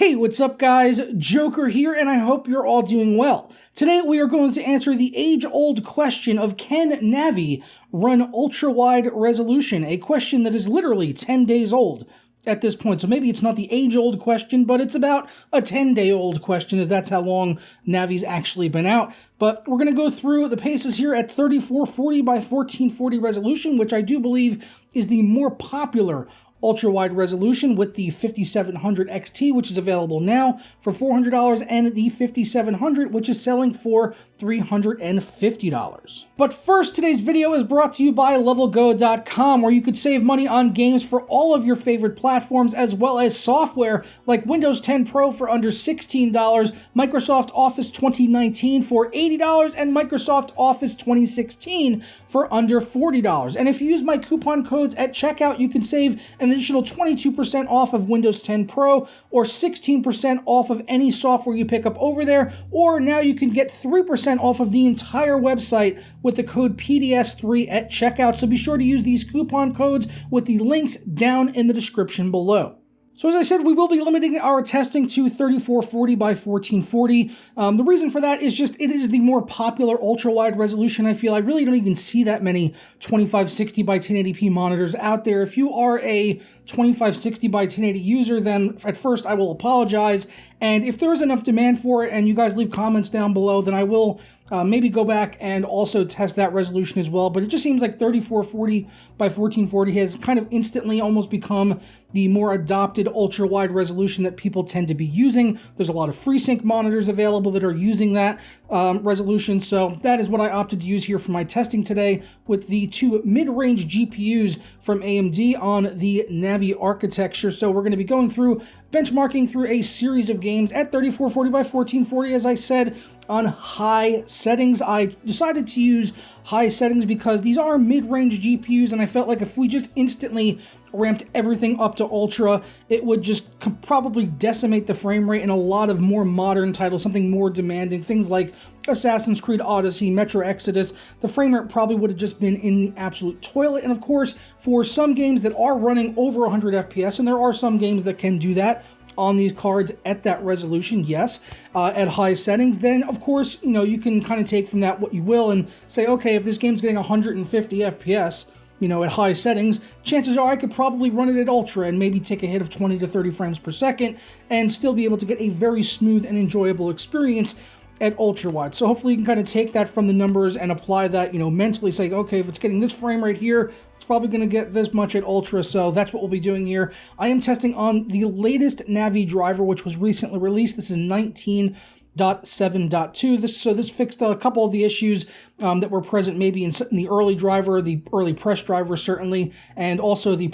Hey, what's up guys? Joker here, and I hope you're all doing well. Today we are going to answer the age-old question of can Navi run ultra-wide resolution? A question that is literally 10 days old at this point. So maybe it's not the age-old question, but it's about a 10-day-old question, as that's how long Navi's actually been out. But we're going to go through the paces here at 3440 by 1440 resolution, which I do believe is the more popular ultra-wide resolution, with the 5700 XT, which is available now for $400, and the 5700, which is selling for $350. But first, today's video is brought to you by LevelGo.com, where you could save money on games for all of your favorite platforms, as well as software like Windows 10 Pro for under $16, Microsoft Office 2019 for $80, and Microsoft Office 2016 for under $40. And if you use my coupon codes at checkout, you can save an additional 22% off of Windows 10 Pro, or 16% off of any software you pick up over there, or now you can get 3% off of the entire website with the code PDS3 at checkout. So be sure to use these coupon codes with the links down in the description below. So as I said, we will be limiting our testing to 3440 by 1440. The reason for that is just it is the more popular ultra-wide resolution. I feel I really don't even see that many 2560 by 1080p monitors out there. If you are a 2560 by 1080 user, then at first I will apologize. And if there is enough demand for it and you guys leave comments down below, then I will maybe go back and also test that resolution as well. But it just seems like 3440 by 1440 has kind of instantly almost become the more adopted ultra-wide resolution that people tend to be using. There's a lot of FreeSync monitors available that are using that resolution. So that is what I opted to use here for my testing today, with the two mid-range GPUs from AMD on the Navi architecture. So we're going to be going through benchmarking through a series of games at 3440 by 1440, as I said, on high settings. I decided to use high settings because these are mid-range GPUs, and I felt like if we just instantly ramped everything up to ultra, it would just probably decimate the frame rate in a lot of more modern titles, something more demanding, things like Assassin's Creed Odyssey, Metro Exodus. The frame rate probably would have just been in the absolute toilet. And of course, for some games that are running over 100 FPS, and there are some games that can do that on these cards at that resolution, yes, at high settings, then of course, you know, you can kind of take from that what you will and say, okay, if this game's getting 150 FPS, you know, at high settings, chances are I could probably run it at ultra and maybe take a hit of 20 to 30 frames per second and still be able to get a very smooth and enjoyable experience at ultra wide. So hopefully you can kind of take that from the numbers and apply that, you know, mentally, say, okay, if it's getting this frame rate here, it's probably going to get this much at ultra. So that's what we'll be doing here. I am testing on the latest Navi driver, which was recently released. This is 19.7.2. So this fixed a couple of the issues that were present maybe in the early driver, the early press driver certainly, and also the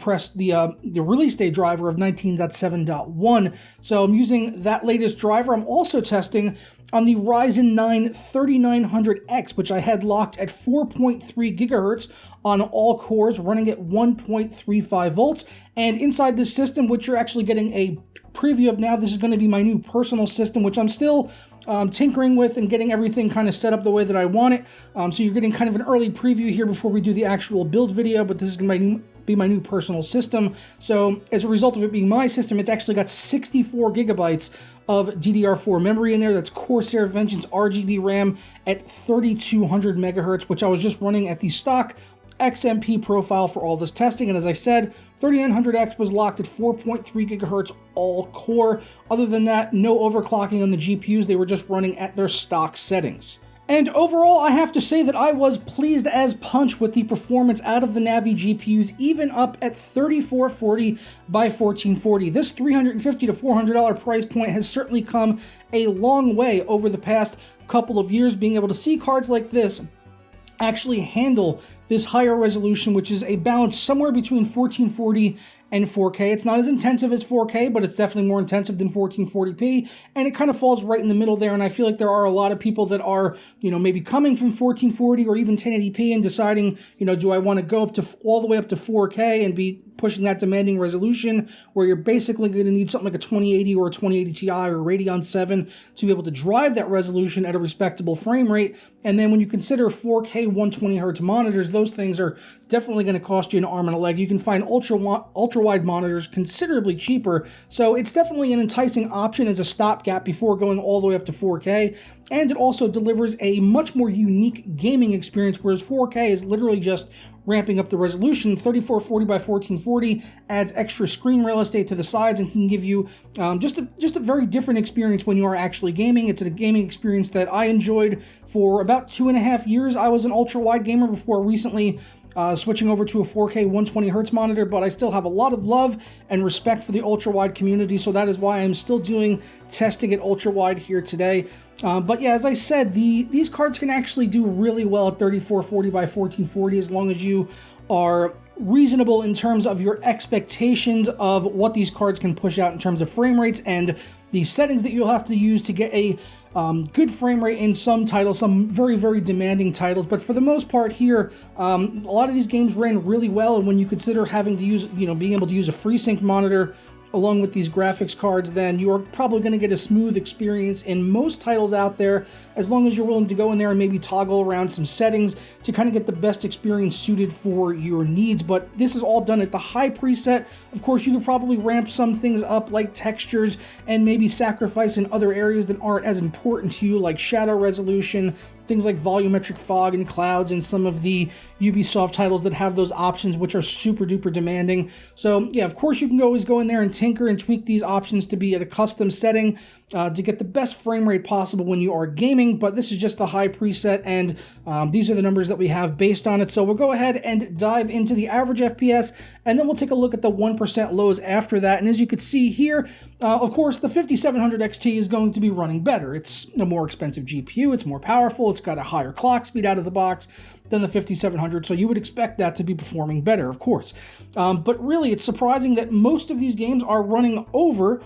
release day driver of 19.7.1. So I'm using that latest driver. I'm also testing on the Ryzen 9 3900X, which I had locked at 4.3 gigahertz on all cores, running at 1.35 volts. And inside this system, which you're actually getting a preview of now, this is going to be my new personal system, which I'm still tinkering with and getting everything kind of set up the way that I want it. So you're getting kind of an early preview here before we do the actual build video, but this is going to be my new personal system. So as a result of it being my system, it's actually got 64 gigabytes of DDR4 memory in there. That's Corsair Vengeance RGB RAM at 3200 megahertz, which I was just running at the stock XMP profile for all this testing. And as I said, 3900X was locked at 4.3 gigahertz all core. Other than that, no overclocking on the GPUs. They were just running at their stock settings. And overall, I have to say that I was pleased as punch with the performance out of the Navi GPUs, even up at 3440 by 1440. This $350 to $400 price point has certainly come a long way over the past couple of years. Being able to see cards like this actually handle this higher resolution, which is a balance somewhere between 1440 and 4K. It's not as intensive as 4K, but it's definitely more intensive than 1440p, and it kind of falls right in the middle there. And I feel like there are a lot of people that are, you know, maybe coming from 1440 or even 1080p and deciding, you know, do I want to go up to all the way up to 4K and be pushing that demanding resolution, where you're basically going to need something like a 2080 or a 2080 Ti or a Radeon 7 to be able to drive that resolution at a respectable frame rate. And then when you consider 4K 120Hz monitors, those things are definitely going to cost you an arm and a leg. You can find ultra ultra-wide monitors considerably cheaper, so it's definitely an enticing option as a stopgap before going all the way up to 4K, and it also delivers a much more unique gaming experience, whereas 4K is literally just ramping up the resolution. 3440 by 1440 adds extra screen real estate to the sides and can give you just a very different experience when you are actually gaming. It's a gaming experience that I enjoyed for about 2.5 years. I was an ultra-wide gamer before recently switching over to a 4K 120Hz monitor, but I still have a lot of love and respect for the ultra-wide community, so that is why I'm still doing testing at ultra-wide here today. But yeah, as I said, these cards can actually do really well at 3440 by 1440 as long as you are reasonable in terms of your expectations of what these cards can push out in terms of frame rates and the settings that you'll have to use to get a good frame rate in some titles, some very, very demanding titles. But for the most part here, a lot of these games ran really well, and when you consider having to use, being able to use a FreeSync monitor along with these graphics cards, then you are probably going to get a smooth experience in most titles out there, as long as you're willing to go in there and maybe toggle around some settings to kind of get the best experience suited for your needs. But this is all done at the high preset. Of course, you could probably ramp some things up like textures and maybe sacrifice in other areas that aren't as important to you, like shadow resolution, things like volumetric fog and clouds, and some of the Ubisoft titles that have those options, which are super duper demanding. So yeah, of course you can always go in there and tinker and tweak these options to be at a custom setting to get the best frame rate possible when you are gaming, but this is just the high preset, and these are the numbers that we have based on it. So we'll go ahead and dive into the average FPS, and then we'll take a look at the 1% lows after that. And as you can see here, of course, the 5700 XT is going to be running better. It's a more expensive GPU, it's more powerful, it's got a higher clock speed out of the box than the 5700, so you would expect that to be performing better, of course. But really, it's surprising that most of these games are running over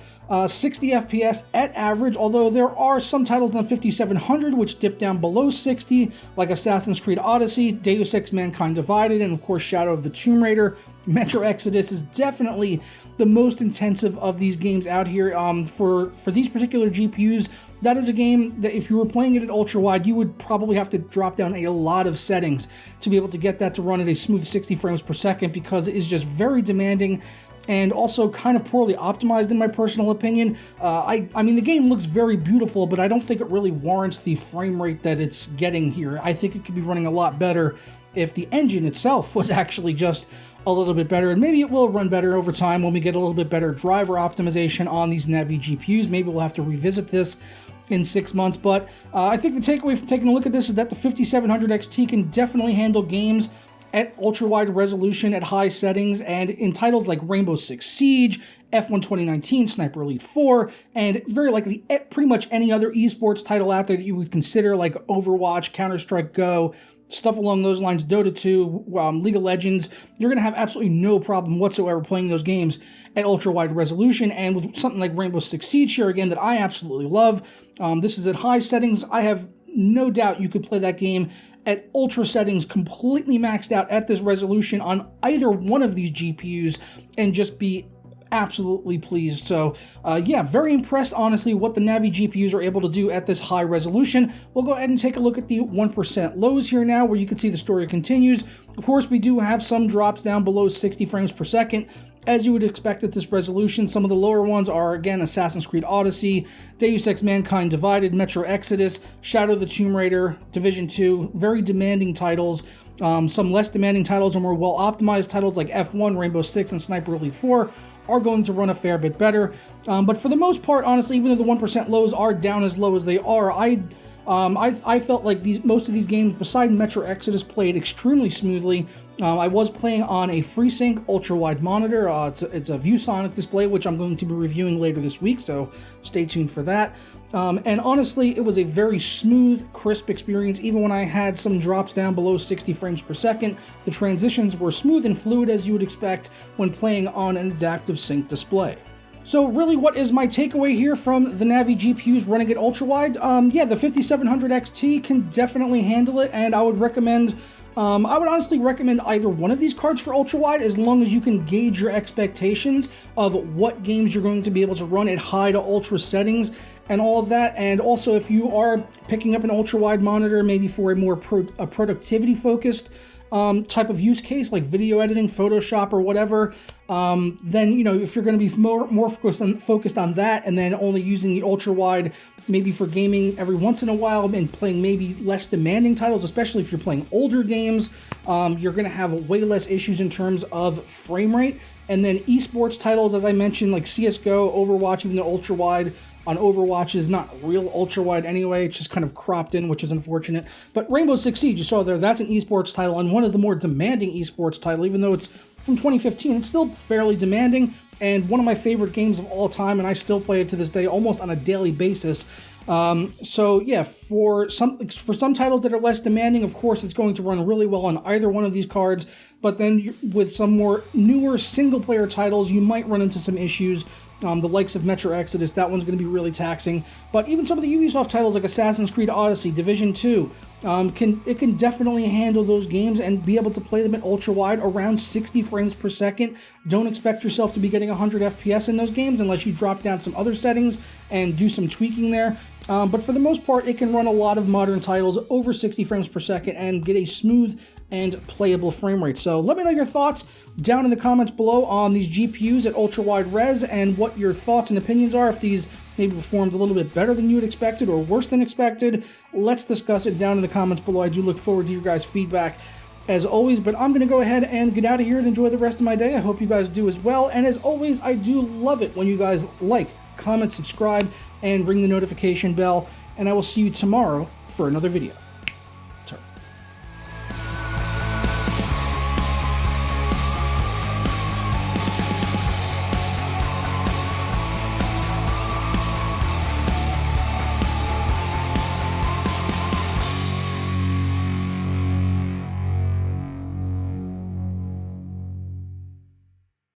60 FPS at average, although there are some titles on the 5700 which dip down below 60, like Assassin's Creed Odyssey, Deus Ex Mankind Divided, and of course Shadow of the Tomb Raider. Metro Exodus is definitely the most intensive of these games out here. For these particular GPUs, that is a game that if you were playing it at ultra-wide, you would probably have to drop down a lot of settings to be able to get that to run at a smooth 60 frames per second, because it is just very demanding and also kind of poorly optimized in my personal opinion. I mean, the game looks very beautiful, but I don't think it really warrants the frame rate that it's getting here. I think it could be running a lot better if the engine itself was actually just a little bit better, and maybe it will run better over time when we get a little bit better driver optimization on these Navi GPUs. Maybe we'll have to revisit this in 6 months, but I think the takeaway from taking a look at this is that the 5700 XT can definitely handle games at ultra-wide resolution at high settings, and in titles like Rainbow Six Siege, F1 2019, Sniper Elite 4, and very likely pretty much any other esports title out there that you would consider, like Overwatch, Counter-Strike Go, stuff along those lines, Dota 2, League of Legends. You're going to have absolutely no problem whatsoever playing those games at ultra-wide resolution. And with something like Rainbow Six Siege here, again, that I absolutely love, this is at high settings. I have no doubt you could play that game at ultra settings, completely maxed out at this resolution on either one of these GPUs, and just be absolutely pleased. So yeah, very impressed, honestly, what the Navi GPUs are able to do at this high resolution. We'll go ahead and take a look at the 1% lows here now, where you can see the story continues. Of course, we do have some drops down below 60 frames per second, as you would expect at this resolution. Some of the lower ones are, again, Assassin's Creed Odyssey, Deus Ex Mankind Divided, Metro Exodus, Shadow of the Tomb Raider, Division 2, very demanding titles. Some less demanding titles and more well-optimized titles like F1, Rainbow Six, and Sniper Elite 4 are going to run a fair bit better. But for the most part, honestly, even though the 1% lows are down as low as they are, I felt like most of these games, beside Metro Exodus, played extremely smoothly. I was playing on a FreeSync ultra-wide monitor. It's a ViewSonic display, which I'm going to be reviewing later this week, so stay tuned for that. And honestly, it was a very smooth, crisp experience. Even when I had some drops down below 60 frames per second, the transitions were smooth and fluid, as you would expect when playing on an adaptive sync display. So really, what is my takeaway here from the Navi GPUs running at ultra-wide? Yeah, the 5700 XT can definitely handle it, and I would honestly recommend either one of these cards for ultra-wide, as long as you can gauge your expectations of what games you're going to be able to run at high to ultra settings and all of that. And also, if you are picking up an ultra-wide monitor, maybe for a more productivity-focused type of use case, like video editing, Photoshop, or whatever, then, you know, if you're going to be more focused on that, and then only using the ultra-wide maybe for gaming every once in a while and playing maybe less demanding titles, especially if you're playing older games, you're going to have way less issues in terms of frame rate. And then esports titles, as I mentioned, like CSGO, Overwatch, even the ultra-wide on Overwatch is not real ultra-wide anyway. It's just kind of cropped in, which is unfortunate. But Rainbow Six Siege, you saw there, that's an esports title, and one of the more demanding esports title, even though it's from 2015, it's still fairly demanding, and one of my favorite games of all time, and I still play it to this day almost on a daily basis. So yeah, for some titles that are less demanding, of course, it's going to run really well on either one of these cards, but then with some more newer single-player titles, you might run into some issues. The likes of Metro Exodus, that one's going to be really taxing. But even some of the Ubisoft titles like Assassin's Creed Odyssey, Division 2, can definitely handle those games and be able to play them at ultra-wide around 60 frames per second. Don't expect yourself to be getting 100 FPS in those games unless you drop down some other settings and do some tweaking there. But for the most part, it can run a lot of modern titles over 60 frames per second and get a smooth and playable frame rate. So let me know your thoughts down in the comments below on these GPUs at ultra-wide res and what your thoughts and opinions are. If these maybe performed a little bit better than you had expected or worse than expected, let's discuss it down in the comments below. I do look forward to your guys' feedback as always, but I'm going to go ahead and get out of here and enjoy the rest of my day. I hope you guys do as well. And as always, I do love it when you guys like, comment, subscribe, and ring the notification bell. And I will see you tomorrow for another video.